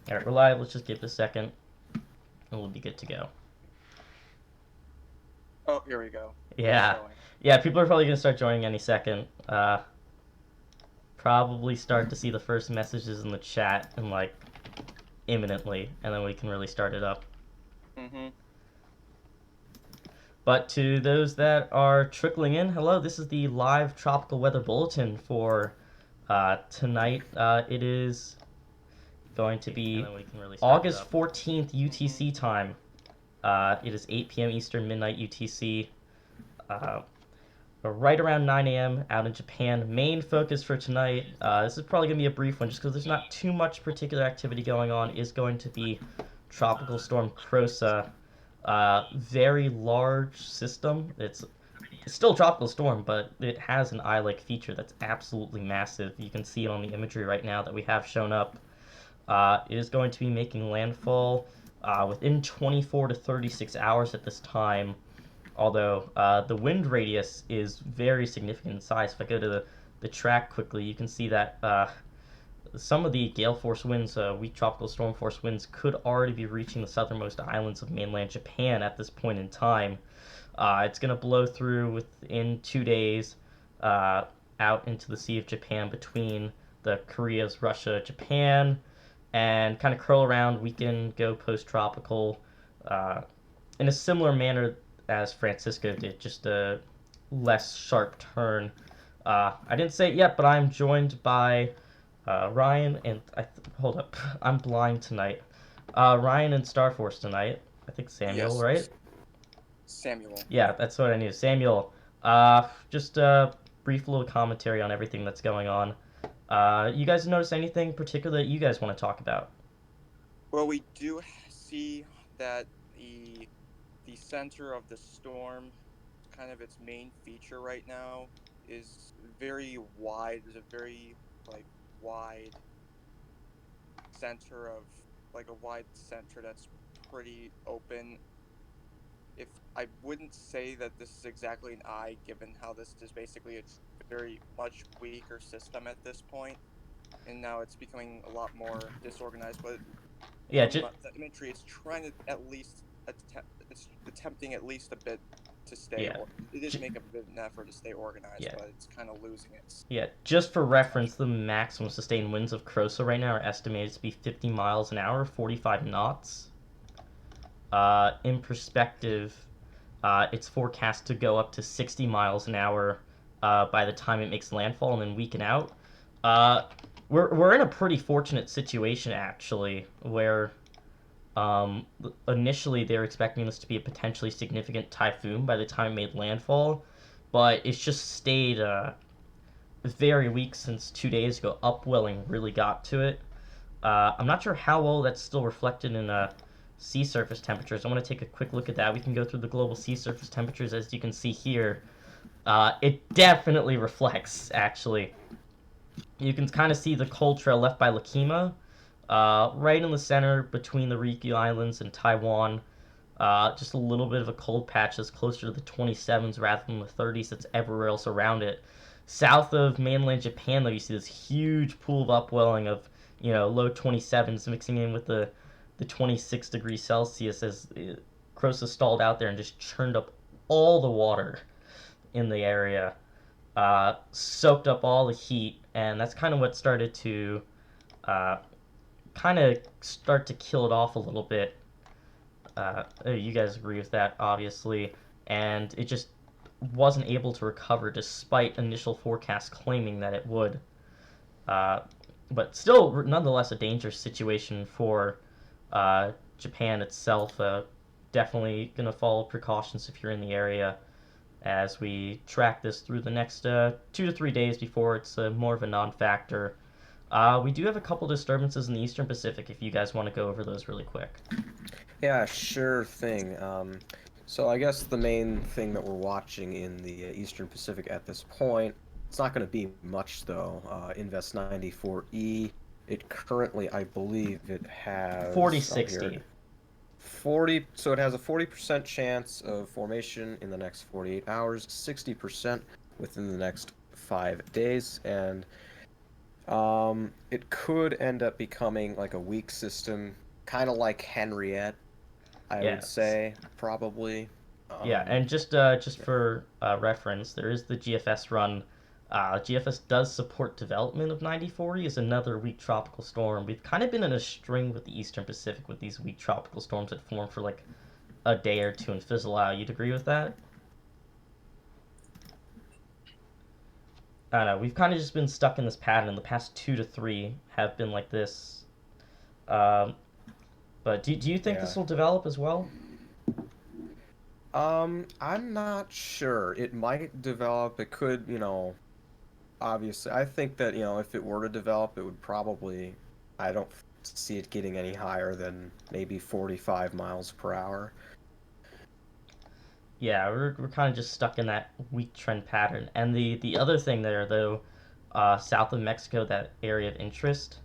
All right, we're live. Let's just give it a second, and we'll be good to go. Oh, here we go. It's Yeah, showing. yeah. People are probably gonna start joining any second. Probably start to see the first messages in the chat in like imminently, and then we can really start it up. Mm-hmm. But to those that are trickling in, hello. This is the live tropical weather bulletin for tonight. It is going to be August 14th Mm-hmm. UTC time. It is 8 p.m. Eastern, midnight UTC. Uh, right around 9 a.m. out in Japan. Main focus for tonight, this is probably going to be a brief one just because there's not too much particular activity going on, is going to be Tropical Storm Krosa. Very large system. It's still a tropical storm, but it has an eye-like feature that's absolutely massive. You can see it on the imagery right now that we have shown up. It is going to be making landfall within 24 to 36 hours at this time, although the wind radius is very significant in size. If I go to the track quickly, you can see that some of the gale force winds, weak tropical storm force winds, could already be reaching the southernmost islands of mainland Japan at this point in time. It's going to blow through within 2 days uh, out into the Sea of Japan between the Koreas, Russia, Japan, and kind of curl around, weaken, go post tropical in a similar manner as Francisco did, just a less sharp turn. I didn't say it yet, but I'm joined by Ryan and hold up, I'm blind tonight. Ryan and Starforce tonight. I think Samuel, Yes, right? Samuel. Yeah, that's what I knew. Samuel. Just a brief little commentary on everything that's going on. You guys notice anything particular that you guys want to talk about? Well, we do see that the center of the storm, kind of its main feature right now, is very wide. There's a very wide center of a wide center that's pretty open. If I wouldn't say that this is exactly an eye, given how this is basically a very much weaker system at this point, and now it's becoming a lot more disorganized. But Yeah, from the imagery, it's trying to at least it's attempting at least a bit to stay, yeah, or it is j- making a bit of an effort to stay organized, yeah, but it's kind of losing yeah. Just for reference, potential. the maximum sustained winds of Crosa right now are estimated to be 50 miles an hour, 45 knots. In perspective, it's forecast to go up to 60 miles an hour by the time it makes landfall and then weaken out. Uh, we're in a pretty fortunate situation actually, where um, initially they were expecting this to be a potentially significant typhoon by the time it made landfall, but it's just stayed very weak since 2 days ago. Upwelling really got to it. I'm not sure how well that's still reflected in sea surface temperatures. I want to take a quick look at that. We can go through the global sea surface temperatures as you can see here. It definitely reflects, actually. You can kind of see the cold trail left by Lekima, right in the center between the Ryukyu Islands and Taiwan. Just a little bit of a cold patch that's closer to the 27s rather than the 30s that's everywhere else around it. South of mainland Japan, though, you see this huge pool of upwelling of, low 27s mixing in with the 26 degrees Celsius as Crosa stalled out there and just churned up all the water in the area, soaked up all the heat, and that's kind of what started to uh, kind of start to kill it off a little bit. You guys agree with that, obviously, and it just wasn't able to recover despite initial forecasts claiming that it would. Uh, but still, nonetheless, a dangerous situation for Japan itself. Definitely going to follow precautions if you're in the area as we track this through the next 2 to 3 days before it's more of a non-factor. We do have a couple disturbances in the Eastern Pacific if you guys want to go over those really quick. Yeah, sure thing. So I guess the main thing that we're watching in the Eastern Pacific at this point, it's not going to be much though. Invest 94E. It currently, I believe, it has, oh here, 40-60. 40, so it has a 40% chance of formation in the next 48 hours, 60% within the next 5 days, and It could end up becoming like a weak system, kind of like Henriette, I Yeah, would say, probably. yeah, Um, and just for reference, there is the GFS run. GFS does support development of 9040 as another weak tropical storm. We've kind of been in a string with the Eastern Pacific with these weak tropical storms that form for like a day or two and fizzle out. You'd agree with that? I don't know. We've kind of just been stuck in this pattern. And the past 2 to 3 have been like this. Um, but do you think yeah. this will develop as well? I'm not sure. It might develop. It could, obviously. I think that, if it were to develop, it would probably, I don't see it getting any higher than maybe 45 miles per hour. Yeah, we're kind of just stuck in that weak trend pattern. And the other thing there, though, south of Mexico, that area of interest,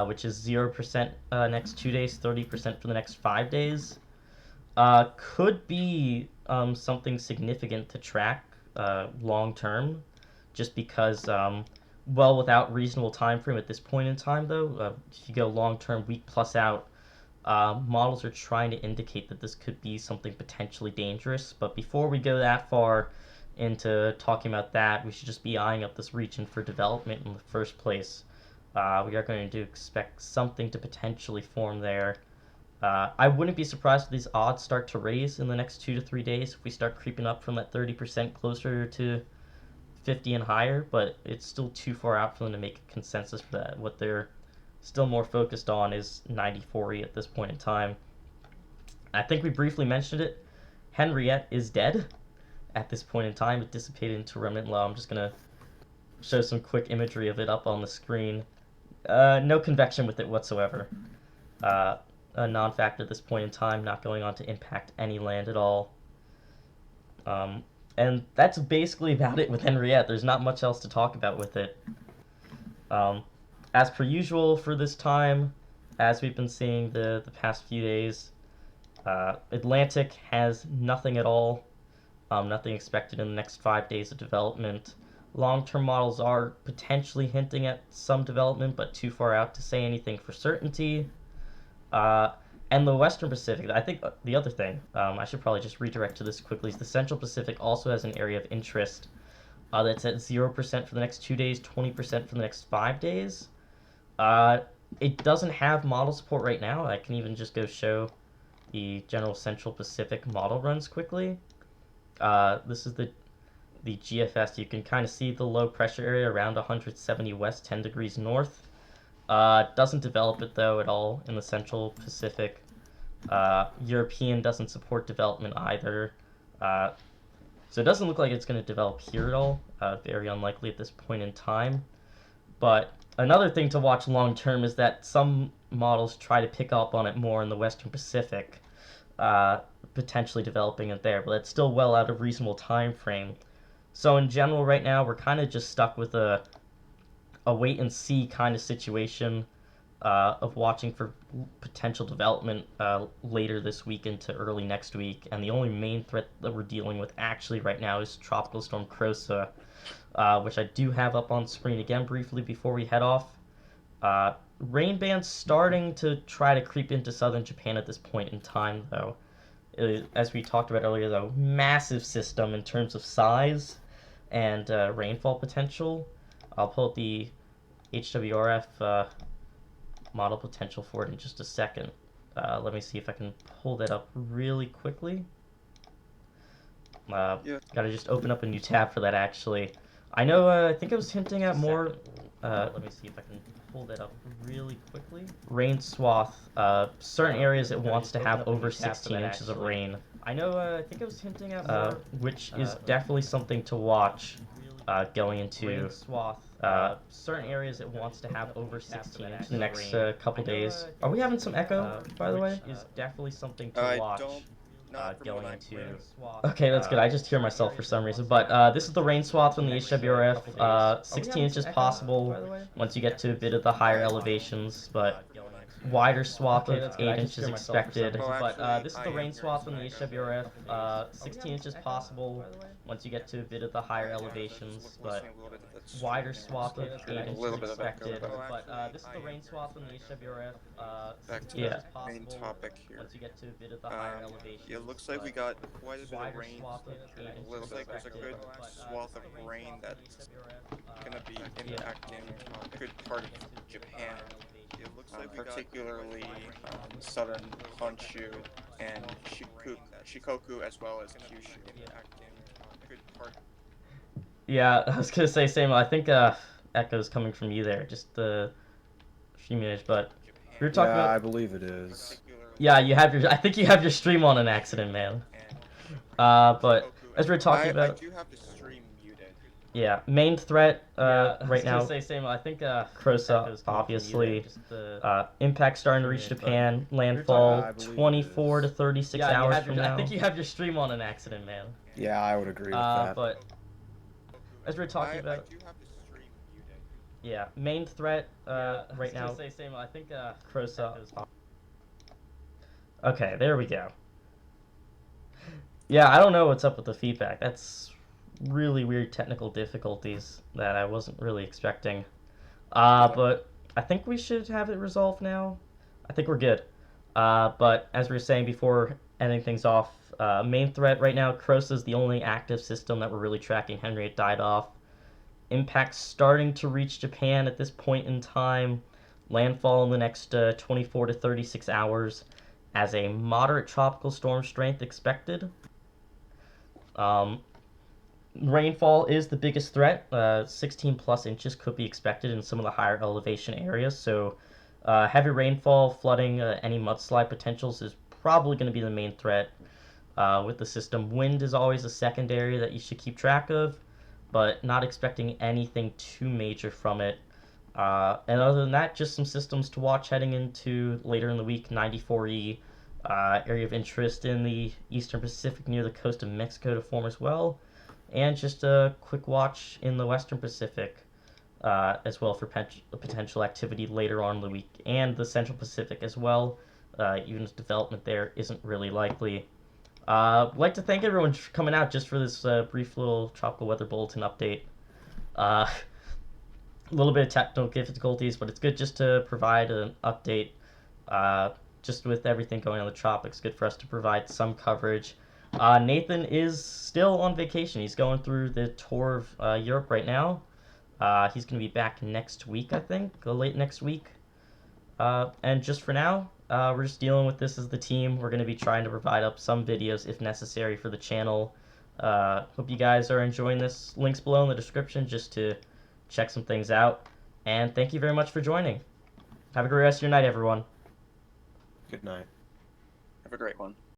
which is 0% next 2 days, 30% for the next 5 days, could be something significant to track long term, just because, well, without reasonable time frame at this point in time, though, if you go long term, week plus out, models are trying to indicate that this could be something potentially dangerous. But before we go that far into talking about that, we should just be eyeing up this region for development in the first place. We are going to expect something to potentially form there. I wouldn't be surprised if these odds start to raise in the next 2 to 3 days if we start creeping up from that 30% closer to 50 and higher, but it's still too far out for them to make a consensus for that. What they're still more focused on is 9040 at this point in time. I think we briefly mentioned it. Henriette is dead at this point in time. It dissipated into remnant low. I'm just going to show some quick imagery of it up on the screen. No convection with it whatsoever. A non-factor at this point in time, not going on to impact any land at all. And that's basically about it with Henriette. There's not much else to talk about with it. As per usual for this time, as we've been seeing the past few days, Atlantic has nothing at all. Nothing expected in the next 5 days of development. Long-term models are potentially hinting at some development, but too far out to say anything for certainty. And the Western Pacific, I think the other thing, I should probably just redirect to this quickly, is the Central Pacific also has an area of interest that's at 0% for the next 2 days, 20% for the next 5 days. It doesn't have model support right now. I can even just go show the general Central Pacific model runs quickly. This is the GFS. You can kind of see the low pressure area around 170 west, 10 degrees north. Doesn't develop it though at all in the Central Pacific. European doesn't support development either. So it doesn't look like it's going to develop here at all. Very unlikely at this point in time. But another thing to watch long term is that some models try to pick up on it more in the Western Pacific, potentially developing it there. But it's still well out of reasonable time frame. So in general, right now we're kind of just stuck with a wait and see kind of situation of watching for potential development later this week into early next week. And the only main threat that we're dealing with actually right now is Tropical Storm Krosa, which I do have up on screen again briefly before we head off. Rain bands starting to try to creep into southern Japan at this point in time, though. As we talked about earlier, though, massive system in terms of size and rainfall potential. I'll pull up the HWRF model potential for it in just a second. Let me see if I can pull that up really quickly. Yeah. Gotta just open up a new tab for that, actually. I know, I think I was hinting at more... let me see if I can pull that up really quickly. Rain swath. Certain areas it wants to have over 16 inches of rain. I know, I think I was hinting at more... which is definitely something to watch going into... certain areas it wants to have over 16 inches the next couple days. Are we having some echo, by the way? Is definitely something to watch. Going into... Okay, that's good. I just hear myself for some reason. But this is the rain swath from the HWRF. 16 inches possible once you get to a bit of the higher elevations, but wider swath of 8 inches expected. But this is the rain swath from the HWRF. 16 inches possible once you get to a bit of the higher elevations, but wider swath of And a agents little than bit of echo, expected, but this is the rain swath on the HWRF. back to Yeah. the main topic here. Once you get to a bit of the higher elevation. It looks like we got quite a bit of wider rain. swath of And agents a little than bit. There's a good expected, swath of rain that's gonna be impacting a good part of Japan. It looks like particularly southern Honshu and Shikoku as well as Kyushu. Yeah, I was gonna say same. I think echo's coming from you there, just the stream image. But we were talking Yeah, about. I believe it is. Yeah, you have your. I think you have your stream on an accident, man. But as we were talking about. I do have the stream muted. Yeah, main threat right now. I was now. Say same. I think Krosa obviously. Impact starting to reach Japan. Landfall 24 to 36 hours from now. I think you have your stream on an accident, man. Yeah, I would agree with that. But as we were talking about. I do have the stream muted. Yeah, main threat right now. Say same. I think Krosa. Okay, there we go. Yeah, I don't know what's up with the feedback. That's really weird technical difficulties that I wasn't really expecting. But I think we should have it resolved now. I think we're good. But as we were saying before ending things off, main threat right now, Crosa is the only active system that we're really tracking. Henry had died off. Impact starting to reach Japan at this point in time. Landfall in the next 24 to 36 hours as a moderate tropical storm strength expected. Rainfall is the biggest threat. 16 plus inches could be expected in some of the higher elevation areas. So heavy rainfall, flooding, any mudslide potentials is probably going to be the main threat with the system. Wind is always a secondary that you should keep track of, but not expecting anything too major from it. And other than that, just some systems to watch heading into later in the week. 94E area of interest in the eastern Pacific near the coast of Mexico to form as well. And just a quick watch in the western Pacific as well for potential activity later on in the week. And the central Pacific as well. Even if development there isn't really likely. I'd like to thank everyone for coming out just for this brief little tropical weather bulletin update. A little bit of technical difficulties, but it's good just to provide an update. Just with everything going on in the tropics, good for us to provide some coverage. Nathan is still on vacation. He's going through the tour of Europe right now. He's going to be back next week, I think, late next week. And just for now, we're just dealing with this as the team. We're going to be trying to provide up some videos if necessary for the channel. Hope you guys are enjoying this. Links below in the description just to check some things out. And thank you very much for joining. Have a great rest of your night, everyone. Good night. Have a great one.